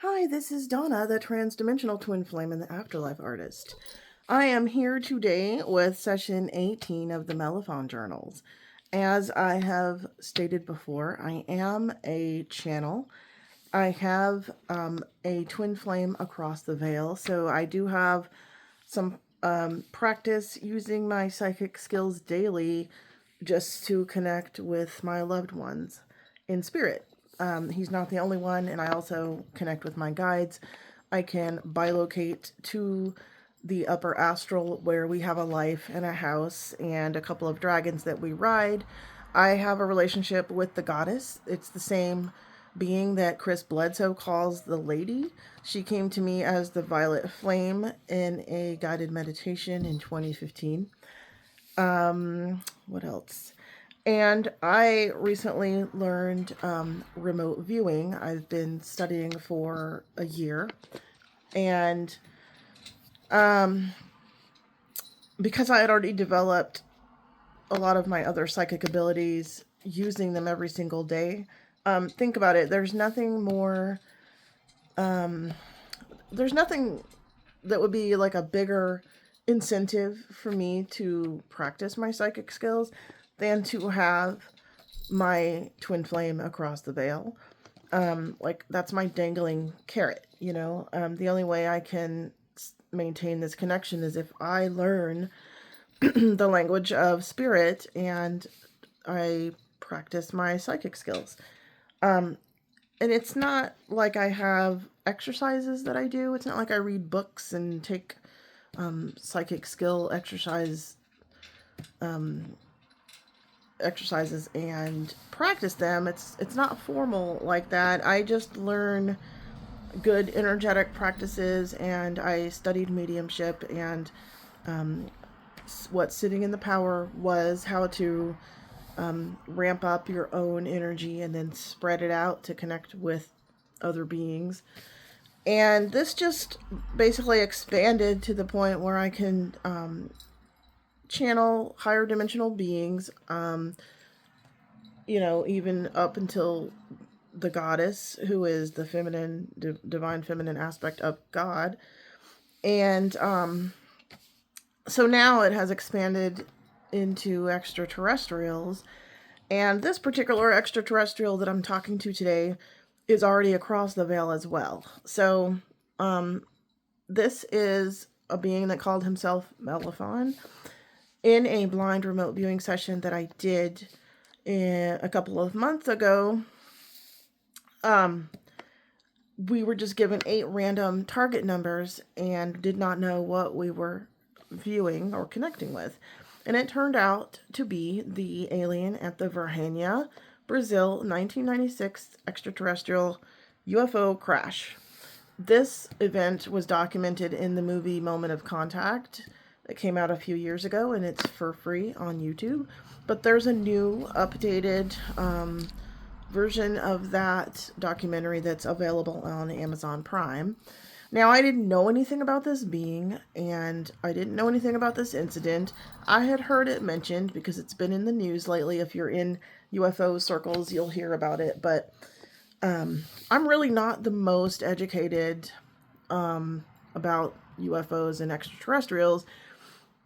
Hi, this is Donna, the Transdimensional Twin Flame and the Afterlife Artist. I am here today with session 18 of the MELAFON journals. As I have stated before, I am a channel. I have a twin flame across the veil, so I do have some practice using my psychic skills daily just to connect with my loved ones in spirit. He's not the only one, and I also connect with my guides. I can bilocate to the upper astral where we have a life and a house and a couple of dragons that we ride. I have a relationship with the goddess. It's the same being that Chris Bledsoe calls the lady. She came to me as the violet flame in a guided meditation in 2015. What else? And I recently learned remote viewing. I've been studying for a year. And because I had already developed a lot of my other psychic abilities using them every single day, think about it. There's nothing more, there's nothing that would be like a bigger incentive for me to practice my psychic skills than to have my twin flame across the veil. Like that's my dangling carrot, you know. The only way I can maintain this connection is if I learn the language of spirit and I practice my psychic skills. And it's not like I have exercises that I do. It's not like I read books and take psychic skill exercises and practice them. It's not formal like that. I just learn good energetic practices, and I studied mediumship and what sitting in the power was, how to ramp up your own energy and then spread it out to connect with other beings. And this just basically expanded to the point where I can channel higher dimensional beings, even up until the goddess, who is the feminine, divine feminine aspect of God. And so now it has expanded into extraterrestrials. And this particular extraterrestrial that I'm talking to today is already across the veil as well. So this is a being that called himself MELAFON. In a blind remote viewing session that I did a couple of months ago, we were just given 8 random target numbers and did not know what we were viewing or connecting with. And it turned out to be the alien at the Virginia, Brazil, 1996 extraterrestrial UFO crash. This event was documented in the movie Moment of Contact that came out a few years ago, and it's for free on YouTube. But there's a new, updated version of that documentary that's available on Amazon Prime. Now, I didn't know anything about this being, and I didn't know anything about this incident. I had heard it mentioned because it's been in the news lately. If you're in UFO circles, you'll hear about it. But I'm really not the most educated about UFOs and extraterrestrials,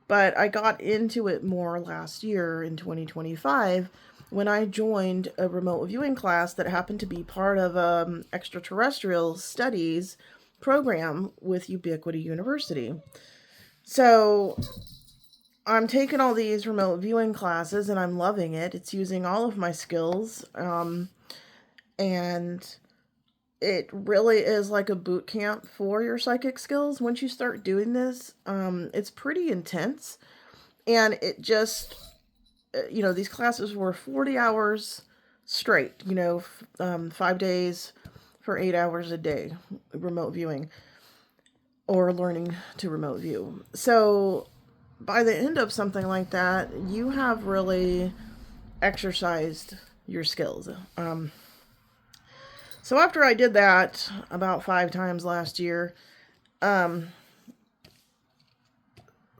but I got into it more last year in 2025 when I joined a remote viewing class that happened to be part of extraterrestrial studies program with Ubiquity University. So I'm taking all these remote viewing classes and I'm loving it. It's using all of my skills. And it really is like a boot camp for your psychic skills. Once you start doing this, it's pretty intense. And it just, these classes were 40 hours straight, 5 days for 8 hours a day, remote viewing or learning to remote view. So by the end of something like that, you have really exercised your skills. So after I did that about 5 times last year, 5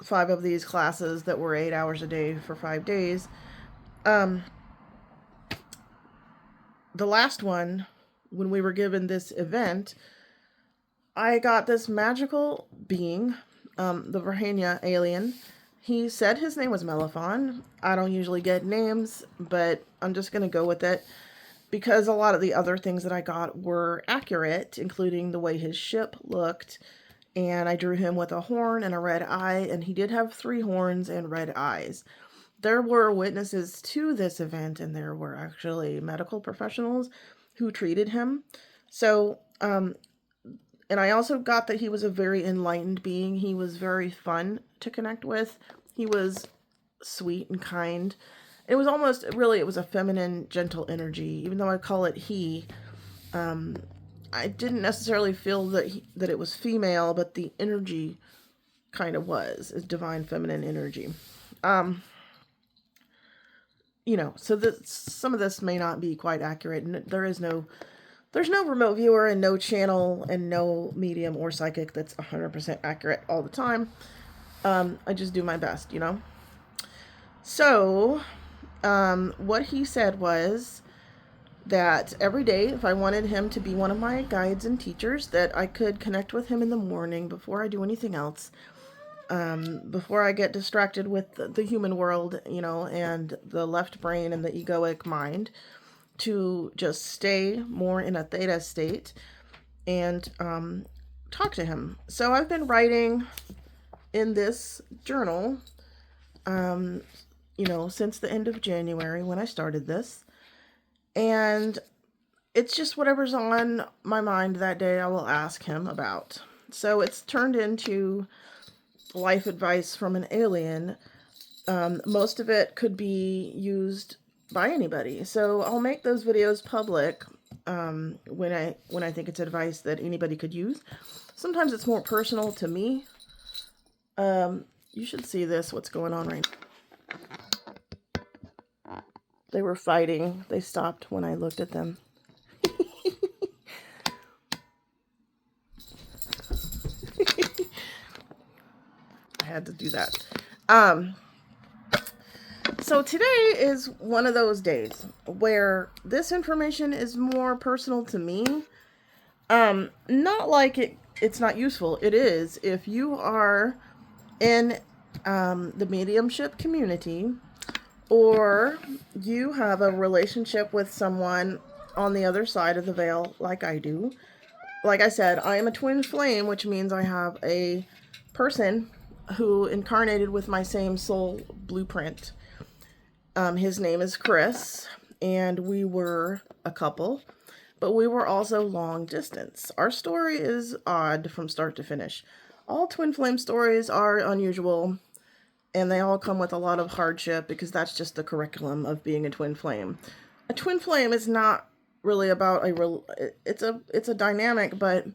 of these classes that were 8 hours a day for 5 days, the last one, when we were given this event, I got this magical being, the Virginia alien. He said his name was MELAFON. I don't usually get names, but I'm just going to go with it because a lot of the other things that I got were accurate, including the way his ship looked. And I drew him with a horn and a red eye, and he did have 3 horns and red eyes. There were witnesses to this event, and there were actually medical professionals who treated him. So, and I also got that he was a very enlightened being. He was very fun to connect with. He was sweet and kind. It was almost, really, it was a feminine, gentle energy. Even though I call it he, I didn't necessarily feel that it was female, but the energy kind of was. It's divine feminine energy. So some of this may not be quite accurate, and there's no remote viewer and no channel and no medium or psychic that's 100% accurate all the time. I just do my best, So, what he said was that every day, if I wanted him to be one of my guides and teachers, that I could connect with him in the morning before I do anything else, before I get distracted with the human world, and the left brain and the egoic mind, to just stay more in a theta state and talk to him. So I've been writing in this journal, since the end of January when I started this. And it's just whatever's on my mind that day, I will ask him about. So it's turned into life advice from an alien. Most of it could be used by anybody. So I'll make those videos public when I think it's advice that anybody could use. Sometimes it's more personal to me. You should see this, what's going on right now. They were fighting. They stopped when I looked at them. I had to do that. So today is one of those days where this information is more personal to me. Not like it's not useful. It is. If you are in the mediumship community, or you have a relationship with someone on the other side of the veil like I do. Like I said, I am a twin flame, which means I have a person who incarnated with my same soul blueprint. His name is Chris, and we were a couple, but we were also long distance. Our story is odd from start to finish. All twin flame stories are unusual, and they all come with a lot of hardship because that's just the curriculum of being a twin flame. A twin flame is not really about it's a dynamic, but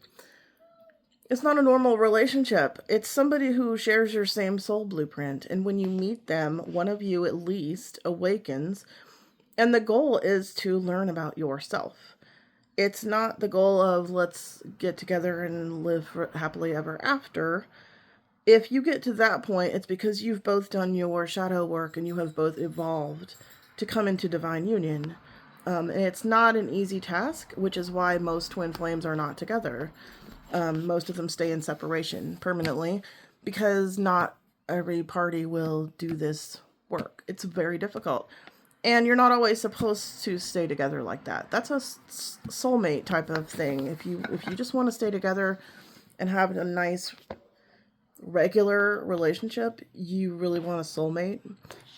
it's not a normal relationship. It's somebody who shares your same soul blueprint, and when you meet them, one of you at least awakens, and the goal is to learn about yourself. It's not the goal of let's get together and live happily ever after. If you get to that point, it's because you've both done your shadow work and you have both evolved to come into divine union. And it's not an easy task, which is why most twin flames are not together. Most of them stay in separation permanently because not every party will do this work. It's very difficult. And you're not always supposed to stay together like that. That's a soulmate type of thing. If you just want to stay together and have a nice regular relationship, you really want a soulmate,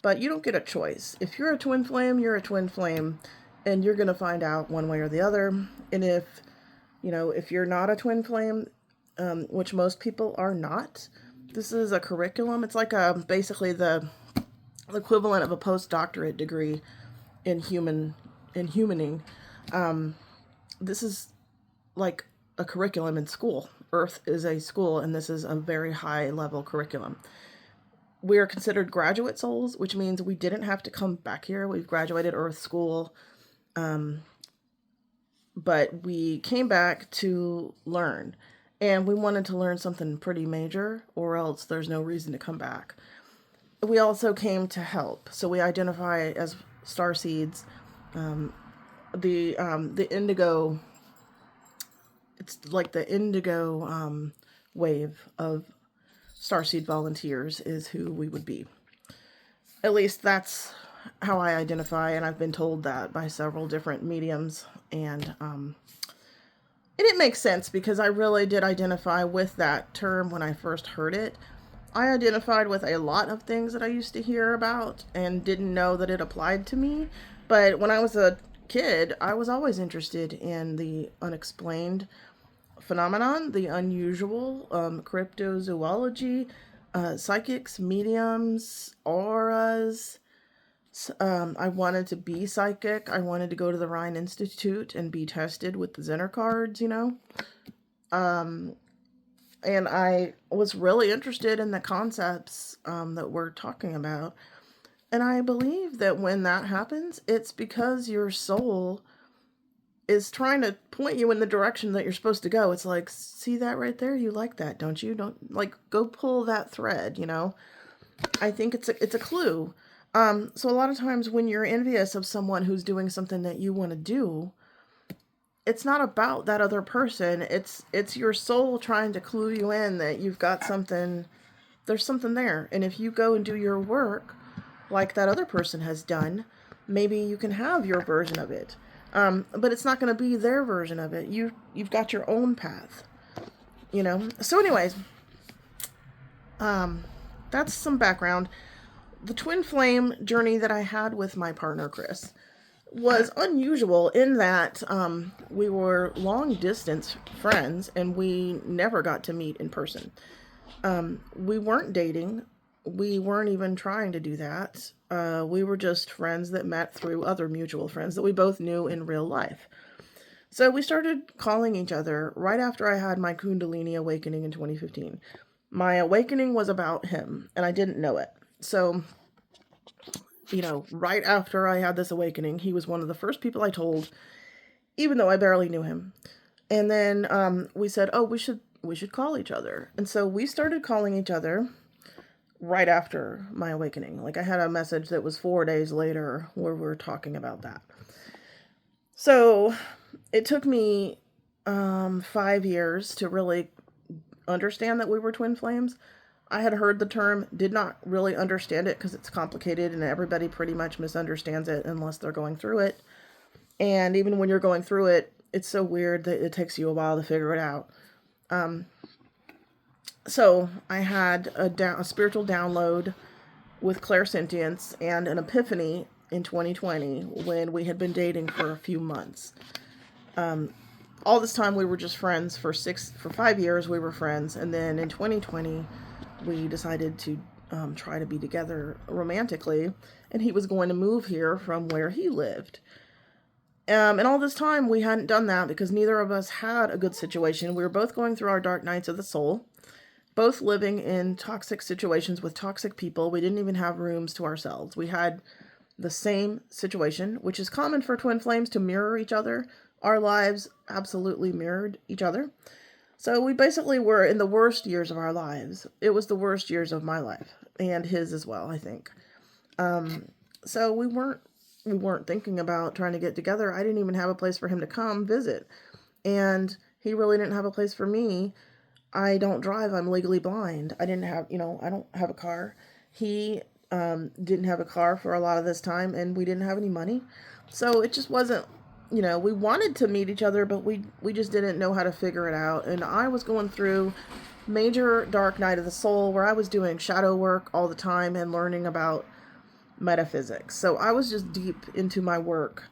but you don't get a choice. If you're a twin flame, you're a twin flame, and you're going to find out one way or the other. And if you're not a twin flame, which most people are not, this is a curriculum. It's like basically the equivalent of a postdoctorate degree in humaning. This is like a curriculum in school. Earth is a school, and this is a very high level curriculum. We are considered graduate souls, which means we didn't have to come back here. We've graduated Earth school, but we came back to learn, and we wanted to learn something pretty major, or else there's no reason to come back. We also came to help, so we identify as star seeds. The indigo it's like the indigo wave of starseed volunteers is who we would be. At least that's how I identify, and I've been told that by several different mediums, and it makes sense because I really did identify with that term when I first heard it. I identified with a lot of things that I used to hear about and didn't know that it applied to me. But when I was a kid, I was always interested in the unexplained phenomenon, the unusual, cryptozoology, psychics, mediums, auras. I wanted to be psychic. I wanted to go to the Rhine Institute and be tested with the Zener cards, you know. And I was really interested in the concepts that we're talking about. And I believe that when that happens, it's because your soul is trying to point you in the direction that you're supposed to go. It's like, see that right there? You like that, don't you? Don't, like, go pull that thread, you know? I think it's a clue. So a lot of times when you're envious of someone who's doing something that you want to do, it's not about that other person. It's your soul trying to clue you in that you've got something, there's something there. And if you go and do your work like that other person has done, maybe you can have your version of it. But it's not going to be their version of it. You've got your own path, you know? So anyways, that's some background. The twin flame journey that I had with my partner, Chris, was unusual in that we were long distance friends and we never got to meet in person. We weren't dating. We weren't even trying to do that. We were just friends that met through other mutual friends that we both knew in real life. So we started calling each other right after I had my Kundalini awakening in 2015. My awakening was about him and I didn't know it. So, you know, right after I had this awakening, he was one of the first people I told, even though I barely knew him. And then we said, oh, we should call each other. And so we started calling each other right after my awakening. Like I had a message that was 4 days later where we were talking about that. So it took me 5 years to really understand that we were twin flames. I had heard the term, did not really understand it because it's complicated and everybody pretty much misunderstands it unless they're going through it. And even when you're going through it, it's so weird that it takes you a while to figure it out. So I had a spiritual download with clairsentience and an epiphany in 2020 when we had been dating for a few months. All this time we were just friends for 5 years. We were friends. And then in 2020, we decided to try to be together romantically. And he was going to move here from where he lived. And all this time we hadn't done that because neither of us had a good situation. We were both going through our dark nights of the soul, both living in toxic situations with toxic people. We didn't even have rooms to ourselves. We had the same situation, which is common for twin flames to mirror each other. Our lives absolutely mirrored each other. So we basically were in the worst years of our lives. It was the worst years of my life and his as well, I think. So we weren't thinking about trying to get together. I didn't even have a place for him to come visit. And he really didn't have a place for me. I don't drive. I'm legally blind. I don't have a car. He didn't have a car for a lot of this time and we didn't have any money. So it just wasn't, we wanted to meet each other, but we just didn't know how to figure it out. And I was going through major dark night of the soul where I was doing shadow work all the time and learning about metaphysics. So I was just deep into my work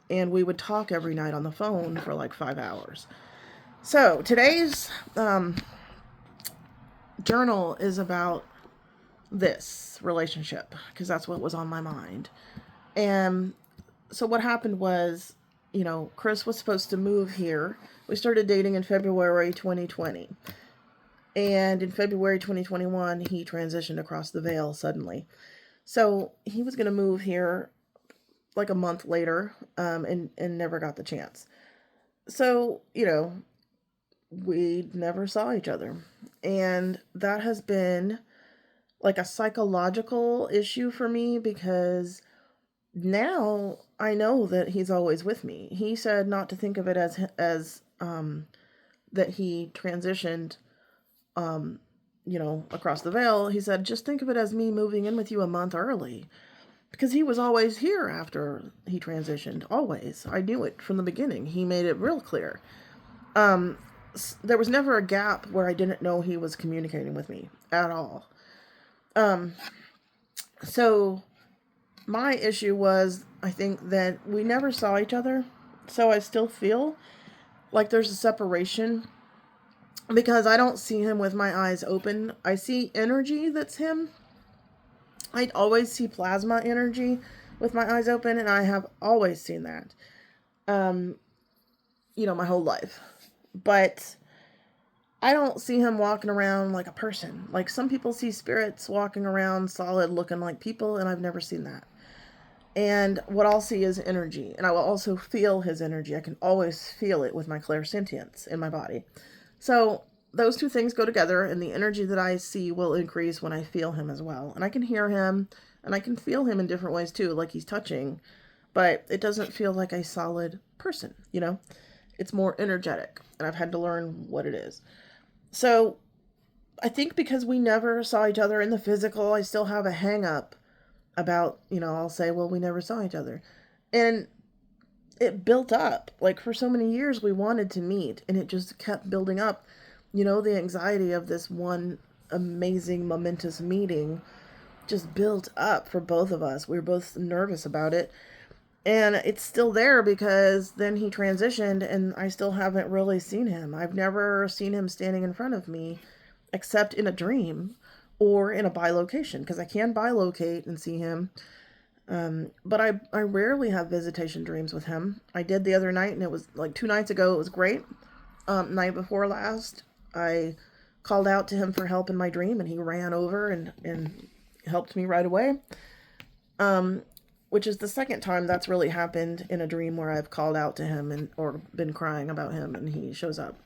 and we would talk every night on the phone for like 5 hours. So today's journal is about this relationship because that's what was on my mind. And so what happened was, Chris was supposed to move here. We started dating in February 2020. And in February 2021, he transitioned across the veil suddenly. So he was going to move here like a month later and never got the chance. So, we never saw each other. And that has been like a psychological issue for me because now I know that he's always with me. He said not to think of it as that he transitioned, across the veil, he said, just think of it as me moving in with you a month early. Because he was always here after he transitioned. Always. I knew it from the beginning. He made it real clear. There was never a gap where I didn't know he was communicating with me at all. So my issue was, I think that we never saw each other. So I still feel like there's a separation because I don't see him with my eyes open. I see energy that's him. I always see plasma energy with my eyes open, and I have always seen that, my whole life. But I don't see him walking around like a person. Like some people see spirits walking around solid looking like people, and I've never seen that. And what I'll see is energy, and I will also feel his energy. I can always feel it with my clairsentience in my body. So those two things go together, and the energy that I see will increase when I feel him as well. And I can hear him, and I can feel him in different ways too, like he's touching, but it doesn't feel like a solid person, It's more energetic, and I've had to learn what it is. So I think because we never saw each other in the physical, I still have a hang up about, I'll say, well, we never saw each other. And it built up. Like for so many years we wanted to meet, and it just kept building up. The anxiety of this one amazing, momentous meeting just built up for both of us. We were both nervous about it. And it's still there because then he transitioned and I still haven't really seen him. I've never seen him standing in front of me except in a dream or in a bilocation, because I can bilocate and see him. But I rarely have visitation dreams with him. I did the other night, and it was like 2 nights ago. It was great. Night before last, I called out to him for help in my dream, and he ran over and helped me right away. Which is the second time that's really happened in a dream where I've called out to him or been crying about him and he shows up.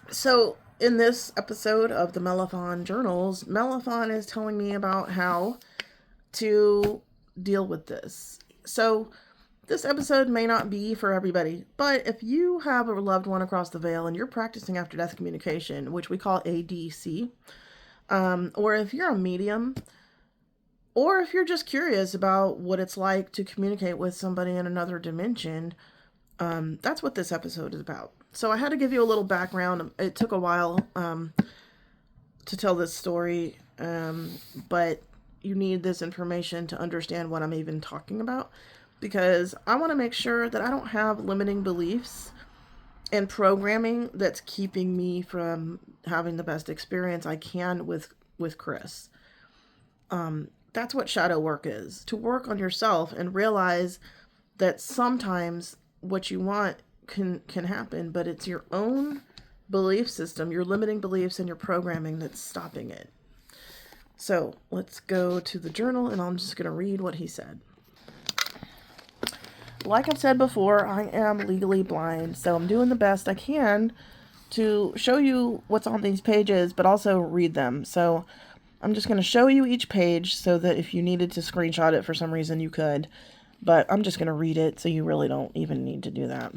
So in this episode of the MELAFON journals, MELAFON is telling me about how to deal with this. So this episode may not be for everybody, but if you have a loved one across the veil and you're practicing after death communication, which we call ADC, or if you're a medium, or if you're just curious about what it's like to communicate with somebody in another dimension, that's what this episode is about. So I had to give you a little background. It took a while to tell this story, but you need this information to understand what I'm even talking about, because I want to make sure that I don't have limiting beliefs and programming that's keeping me from having the best experience I can with Chris. That's what shadow work is, to work on yourself and realize that sometimes what you want can happen, but it's your own belief system, your limiting beliefs and your programming that's stopping it. So let's go to the journal, and I'm just going to read what he said. Like I've said before, I am legally blind, so I'm doing the best I can to show you what's on these pages, but also read them. So I'm just going to show you each page so that if you needed to screenshot it for some reason, you could. But I'm just going to read it, so you really don't even need to do that.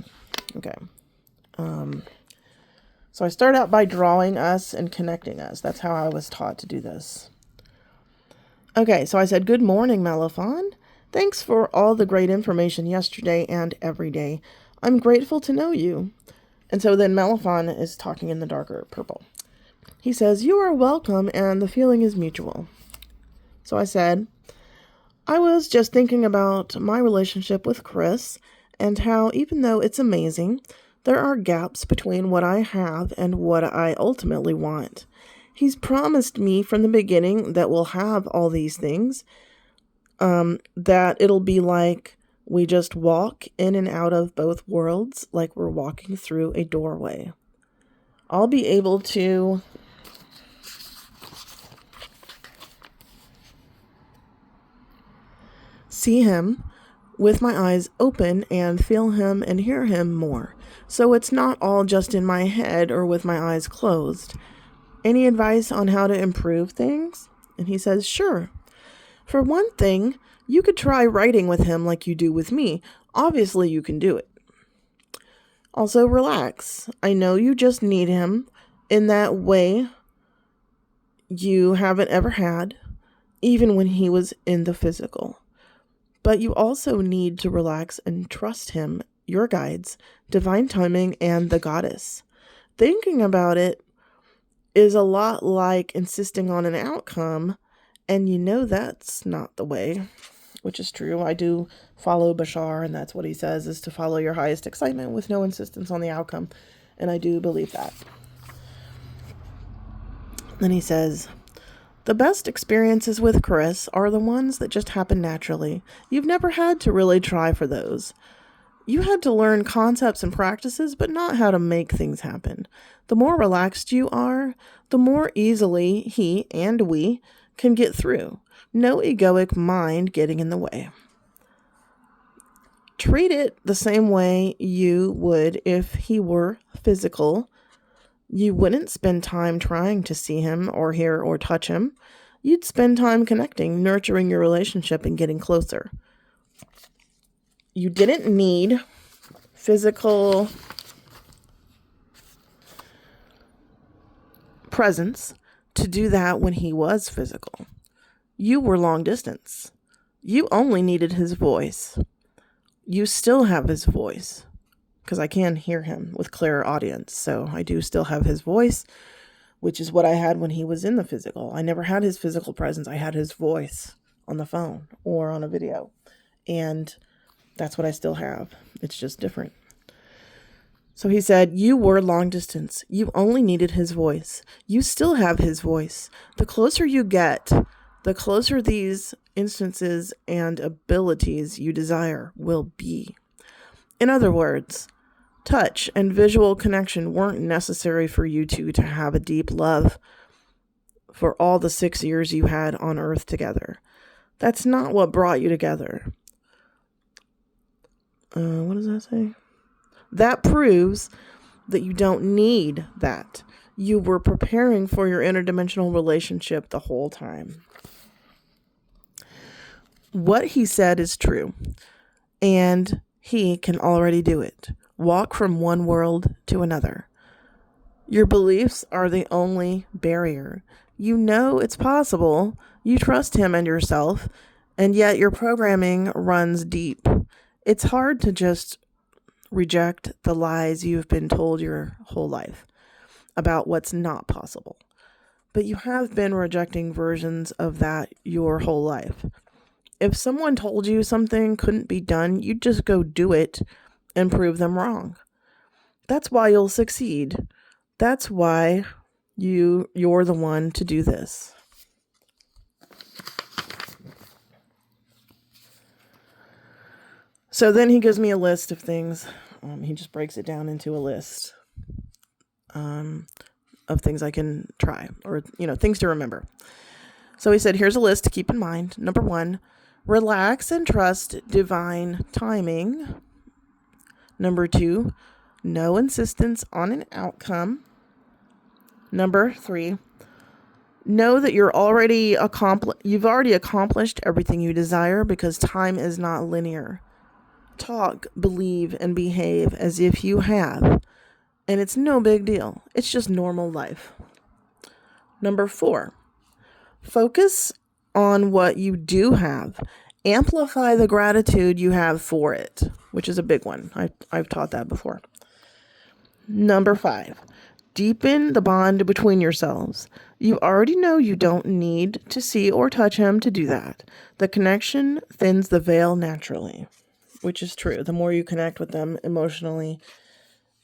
Okay. So I start out by drawing us and connecting us. That's how I was taught to do this. Okay, so I said, good morning, MELAFON. Thanks for all the great information yesterday and every day. I'm grateful to know you. And so then MELAFON is talking in the darker purple. He says, you are welcome and the feeling is mutual. So I said, I was just thinking about my relationship with Chris and how even though it's amazing, there are gaps between what I have and what I ultimately want. He's promised me from the beginning that we'll have all these things, that it'll be like we just walk in and out of both worlds like we're walking through a doorway. I'll be able to see him with my eyes open and feel him and hear him more. So it's not all just in my head or with my eyes closed. Any advice on how to improve things? And he says, sure. For one thing, you could try writing with him like you do with me. Obviously, you can do it. Also, relax. I know you just need him in that way you haven't ever had, even when he was in the physical. But you also need to relax and trust him, your guides, divine timing, and the goddess. Thinking about it is a lot like insisting on an outcome, and you know that's not the way, which is true. I do follow Bashar, and that's what he says, is to follow your highest excitement with no insistence on the outcome, and I do believe that. Then he says, the best experiences with Chris are the ones that just happen naturally. You've never had to really try for those. You had to learn concepts and practices, but not how to make things happen. The more relaxed you are, the more easily he and we can get through. No egoic mind getting in the way. Treat it the same way you would if he were physical. You wouldn't spend time trying to see him or hear or touch him. You'd spend time connecting, nurturing your relationship, and getting closer. You didn't need physical presence to do that when he was physical. You were long distance. You only needed his voice. You still have his voice, because I can hear him with clear audience. So I do still have his voice, which is what I had when he was in the physical. I never had his physical presence. I had his voice on the phone or on a video. And that's what I still have. It's just different. So he said, you were long distance. You only needed his voice. You still have his voice. The closer you get, the closer these instances and abilities you desire will be. In other words, touch and visual connection weren't necessary for you two to have a deep love for all the 6 years you had on Earth together. That's not what brought you together. What does that say? That proves that you don't need that. You were preparing for your interdimensional relationship the whole time. What he said is true, and he can already do it. Walk from one world to another. Your beliefs are the only barrier. You know it's possible. You trust him and yourself, and yet your programming runs deep. It's hard to just reject the lies you've been told your whole life about what's not possible. But you have been rejecting versions of that your whole life. If someone told you something couldn't be done, you'd just go do it and prove them wrong. That's why you'll succeed. That's why you're the one to do this. So then he gives me a list of things. He just breaks it down into a list of things I can try, or, things to remember. So he said, here's a list to keep in mind. Number 1, relax and trust divine timing. Number 2, no insistence on an outcome. Number 3, know that you've already accomplished everything you desire, because time is not linear. Talk, believe, and behave as if you have, and it's no big deal. It's just normal life. Number 4, focus on what you do have. Amplify the gratitude you have for it, which is a big one. I've taught that before. Number 5, deepen the bond between yourselves. You already know you don't need to see or touch him to do that. The connection thins the veil naturally, which is true. The more you connect with them emotionally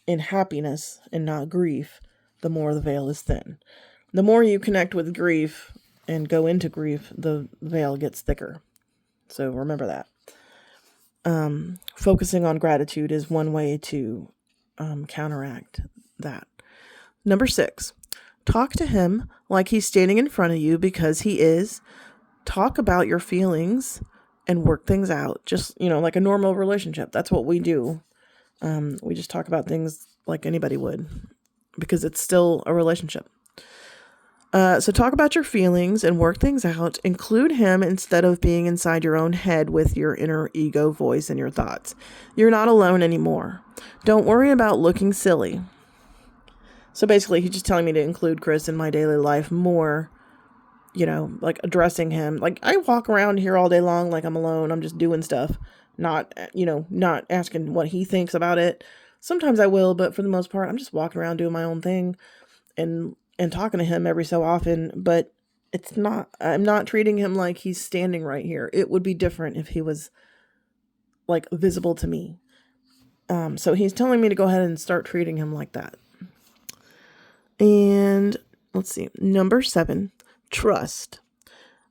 in happiness and not grief, the more the veil is thin. The more you connect with grief and go into grief, the veil gets thicker. So remember that. Focusing on gratitude is one way to counteract that. Number 6, talk to him like he's standing in front of you, because he is. Talk about your feelings and work things out. Just, like a normal relationship. That's what we do. We just talk about things like anybody would, because it's still a relationship. So talk about your feelings and work things out. Include him instead of being inside your own head with your inner ego voice and your thoughts. You're not alone anymore. Don't worry about looking silly. So basically, he's just telling me to include Chris in my daily life more, like addressing him. Like, I walk around here all day long like I'm alone. I'm just doing stuff, not asking what he thinks about it. Sometimes I will, but for the most part, I'm just walking around doing my own thing and talking to him every so often. But I'm not treating him like he's standing right here. It would be different if he was like visible to me. So he's telling me to go ahead and start treating him like that. And let's see, number 7, trust.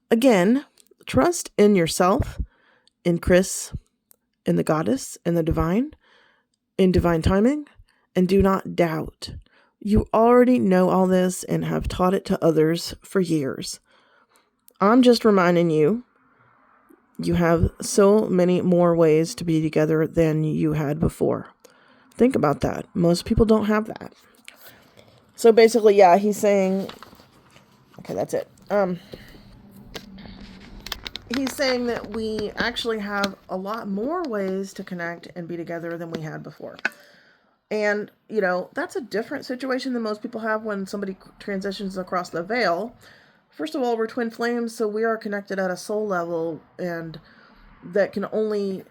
Again, trust in yourself, in Chris, in the goddess, in the divine, in divine timing, and do not doubt. You already know all this and have taught it to others for years. I'm just reminding you, you have so many more ways to be together than you had before. Think about that. Most people don't have that. So basically, yeah, he's saying, okay, that's it. He's saying that we actually have a lot more ways to connect and be together than we had before. And, that's a different situation than most people have when somebody transitions across the veil. First of all, we're twin flames, so we are connected at a soul level, and that can only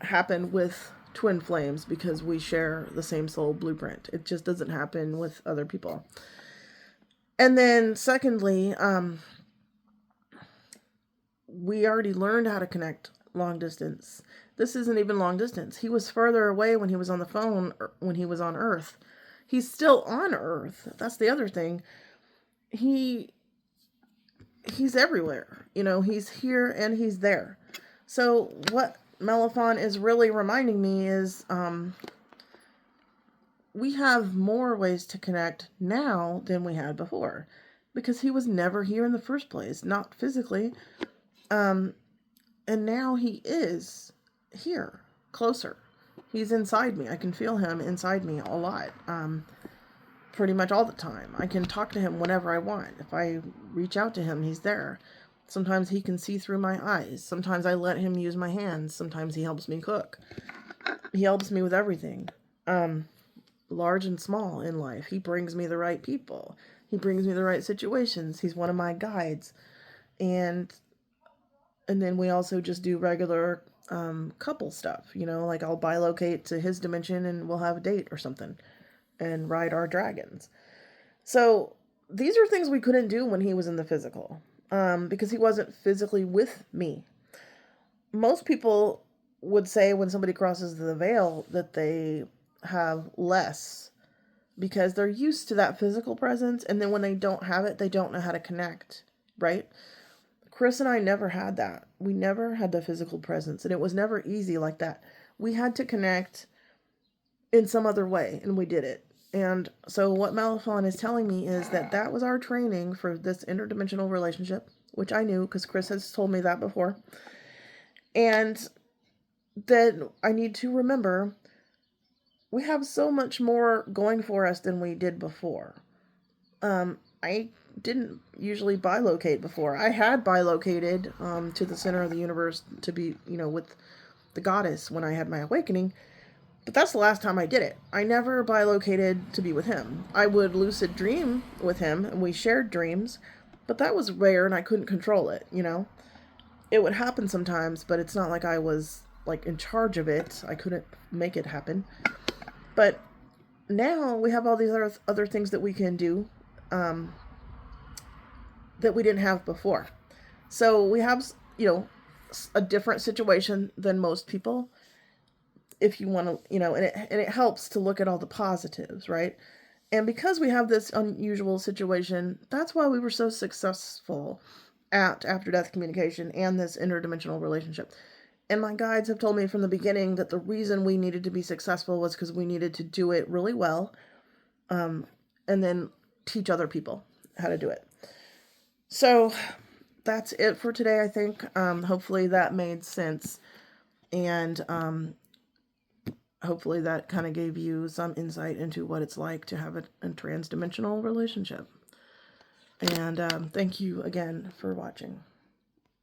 happen with twin flames because we share the same soul blueprint. It just doesn't happen with other people. And then secondly, we already learned how to connect long distance. This isn't even long distance. He was further away when he was on the phone, when he was on Earth. He's still on Earth. That's the other thing. He's everywhere. He's here and he's there. So what MELAFON is really reminding me is we have more ways to connect now than we had before, because he was never here in the first place, not physically. And now he is here, closer. He's inside me. I can feel him inside me a lot. Pretty much all the time. I can talk to him whenever I want. If I reach out to him, he's there. Sometimes he can see through my eyes. Sometimes I let him use my hands. Sometimes he helps me cook. He helps me with everything. Large and small in life. He brings me the right people. He brings me the right situations. He's one of my guides. And then we also just do regular couple stuff. Like I'll bilocate to his dimension and we'll have a date or something and ride our dragons. So these are things we couldn't do when he was in the physical, because he wasn't physically with me. Most people would say when somebody crosses the veil that they have less because they're used to that physical presence, and then when they don't have it, they don't know how to connect, right? Chris and I never had that. We never had the physical presence, and it was never easy like that. We had to connect in some other way, and we did it. And so what MELAFON is telling me is that was our training for this interdimensional relationship, which I knew because Chris has told me that before. And that I need to remember we have so much more going for us than we did before. I didn't usually bilocate before. I had bilocated to the center of the universe to be, with the goddess when I had my awakening. But that's the last time I did it. I never bilocated to be with him. I would lucid dream with him, and we shared dreams, but that was rare and I couldn't control it, It would happen sometimes, but it's not like I was, in charge of it. I couldn't make it happen. But now we have all these other things that we can do that we didn't have before. So we have, a different situation than most people. If you want to, and it helps to look at all the positives, right? And because we have this unusual situation, that's why we were so successful at After Death Communication and this interdimensional relationship. And my guides have told me from the beginning that the reason we needed to be successful was because we needed to do it really well, and then teach other people how to do it. So that's it for today, I think. Hopefully that made sense. And hopefully that kind of gave you some insight into what it's like to have a transdimensional relationship. And thank you again for watching.